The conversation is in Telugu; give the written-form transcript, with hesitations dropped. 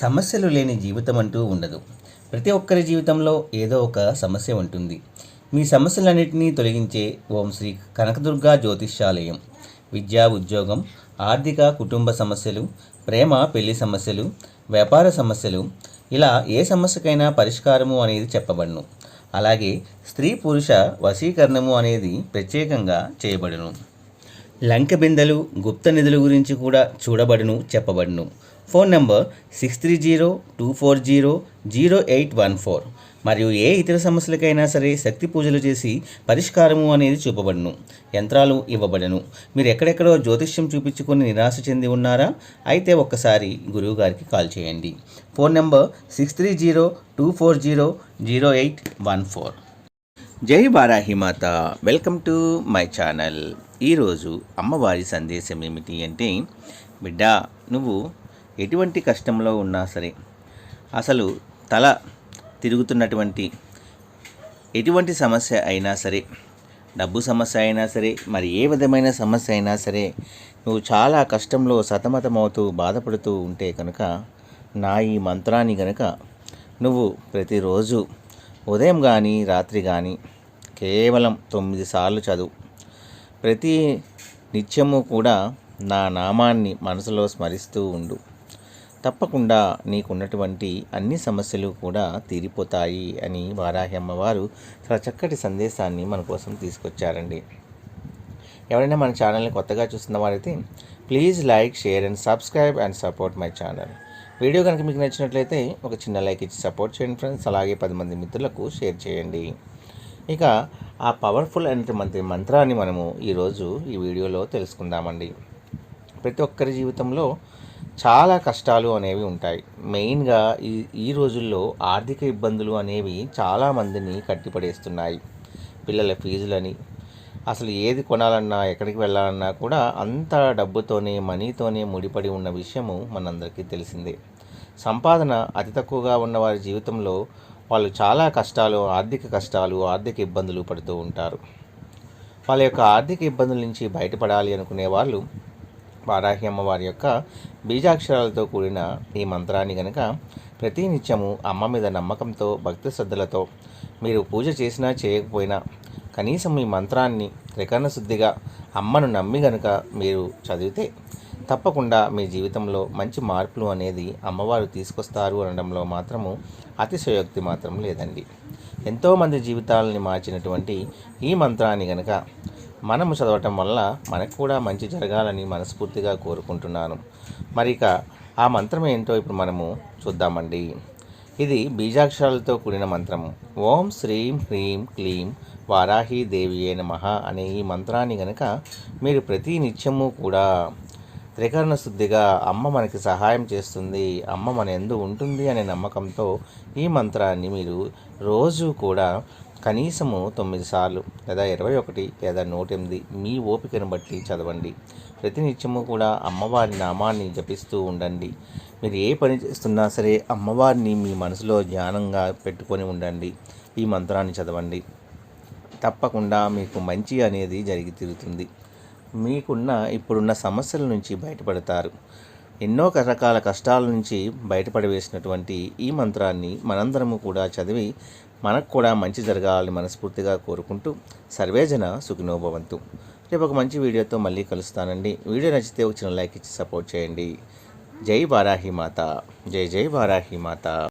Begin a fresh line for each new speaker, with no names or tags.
సమస్యలు లేని జీవితం అంటూ ఉండదు. ప్రతి ఒక్కరి జీవితంలో ఏదో ఒక సమస్య ఉంటుంది. మీ సమస్యలన్నిటినీ తొలగించే ఓం శ్రీ కనకదుర్గా జ్యోతిష్యాలయం. విద్యా, ఉద్యోగం, ఆర్థిక, కుటుంబ సమస్యలు, ప్రేమ, పెళ్లి సమస్యలు, వ్యాపార సమస్యలు, ఇలా ఏ సమస్యకైనా పరిష్కారము అనేది చెప్పబడును. అలాగే స్త్రీ పురుష వశీకరణము అనేది ప్రత్యేకంగా చేయబడును. లంక బిందెలు, గుప్త నిధుల గురించి కూడా చూడబడును, చెప్పబడును. Phone number 6302400814. మరియు ఏ ఇతర సమస్యలకైనా సరే శక్తి పూజలు చేసి పరిష్కారము అనేది చూపబడును. యంత్రాలు ఇవ్వబడను. మీరు ఎక్కడెక్కడో జ్యోతిష్యం చూపించుకొని నిరాశ చెంది ఉన్నారా? అయితే ఒక్కసారి గురువు గారికి కాల్ చేయండి. Phone number 6302400814. జై Varahi Mata. Welcome to my channel. ఈరోజు అమ్మవారి సందేశం ఏమిటి అంటే, బిడ్డ, నువ్వు ఎటువంటి కష్టంలో ఉన్నా సరే, అసలు తల తిరుగుతున్నటువంటి ఎటువంటి సమస్య అయినా సరే, డబ్బు సమస్య అయినా సరే, మరి ఏ విధమైన సమస్య అయినా సరే, నువ్వు చాలా కష్టంలో సతమతమవుతూ బాధపడుతూ ఉంటే కనుక నా ఈ మంత్రాన్ని కనుక నువ్వు ప్రతిరోజు ఉదయం కానీ రాత్రి కానీ కేవలం 9 సార్లు చదువు. ప్రతి నిత్యము కూడా నా నామాన్ని మనసులో స్మరిస్తూ ఉండు. తప్పకుండా నీకున్నటువంటి అన్ని సమస్యలు కూడా తీరిపోతాయి అని వారాహి అమ్మవారు చాలా చక్కటి సందేశాన్ని మన కోసం తీసుకొచ్చారండి. ఎవరైనా మన ఛానల్ని కొత్తగా చూస్తున్న వారైతే please like, share and subscribe and support my channel. Video కనుక మీకు నచ్చినట్లయితే ఒక చిన్న లైక్ ఇచ్చి సపోర్ట్ చేయండి ఫ్రెండ్స్. అలాగే 10 మంది మిత్రులకు షేర్ చేయండి. ఇక ఆ పవర్ఫుల్ అయినటువంటి మంత్రాన్ని మనము ఈరోజు ఈ వీడియోలో తెలుసుకుందామండి. ప్రతి ఒక్కరి జీవితంలో చాలా కష్టాలు అనేవి ఉంటాయి. మెయిన్గా ఈ రోజుల్లో ఆర్థిక ఇబ్బందులు అనేవి చాలామందిని కట్టిపడేస్తున్నాయి. పిల్లల ఫీజులని, అసలు ఏది కొనాలన్నా, ఎక్కడికి వెళ్ళాలన్నా కూడా అంత డబ్బుతోనే, మనీతోనే ముడిపడి ఉన్న విషయము మనందరికీ తెలిసిందే. సంపాదన అతి తక్కువగా ఉన్న వారి జీవితంలో వాళ్ళు చాలా కష్టాలు, ఆర్థిక ఇబ్బందులు పడుతూ ఉంటారు. వాళ్ళ యొక్క ఆర్థిక ఇబ్బందుల నుంచి బయటపడాలి అనుకునే వాళ్ళు వారాహి అమ్మవారి యొక్క బీజాక్షరాలతో కూడిన ఈ మంత్రాన్ని కనుక ప్రతి నిత్యము అమ్మ మీద నమ్మకంతో, భక్తి శ్రద్ధలతో మీరు పూజ చేసినా చేయకపోయినా కనీసం ఈ మంత్రాన్ని త్రికరణ శుద్ధిగా అమ్మను నమ్మి కనుక మీరు చదివితే తప్పకుండా మీ జీవితంలో మంచి మార్పులు అనేది అమ్మవారు తీసుకొస్తారు అనడంలో మాత్రము అతిశయోక్తి మాత్రం లేదండి. ఎంతోమంది జీవితాలని మార్చినటువంటి ఈ మంత్రాన్ని కనుక మనము చదవటం వల్ల మనకు కూడా మంచి జరగాలని మనస్ఫూర్తిగా కోరుకుంటున్నాను. మరి ఇక ఆ మంత్రం ఏంటో ఇప్పుడు మనము చూద్దామండి. ఇది బీజాక్షరాలతో కూడిన మంత్రము. ఓం శ్రీం హ్రీం క్లీం వారాహి దేవియే నమః అనే ఈ మంత్రాన్ని కనుక మీరు ప్రతి నిత్యము కూడా త్రికరణ శుద్ధిగా అమ్మ మనకి సహాయం చేస్తుంది, అమ్మ మన యందు ఉంటుంది అనే నమ్మకంతో ఈ మంత్రాన్ని మీరు రోజు కూడా కనీసము 9 సార్లు లేదా 21 లేదా 108 మీ ఓపికను బట్టి చదవండి. ప్రతినిత్యము కూడా అమ్మవారి నామాన్ని జపిస్తూ ఉండండి. మీరు ఏ పని చేస్తున్నా సరే అమ్మవారిని మీ మనసులో ధ్యానంగా పెట్టుకొని ఉండండి. ఈ మంత్రాన్ని చదవండి. తప్పకుండా మీకు మంచి అనేది జరిగి తీరుతుంది. ఇప్పుడున్న సమస్యల నుంచి బయటపడతారు. ఎన్నో రకాల కష్టాల నుంచి బయటపడవేసినటువంటి ఈ మంత్రాన్ని మనందరము కూడా చదివి మనకు కూడా మంచి జరగాలని మనస్ఫూర్తిగా కోరుకుంటూ సర్వేజన సుఖినో భవంతు. రేపు ఒక మంచి వీడియోతో మళ్ళీ కలుస్తానండి. వీడియో నచ్చితే ఒక చిన్న లైక్ ఇచ్చి సపోర్ట్ చేయండి. జై వారాహి మాత. జై జై వారాహి మాత.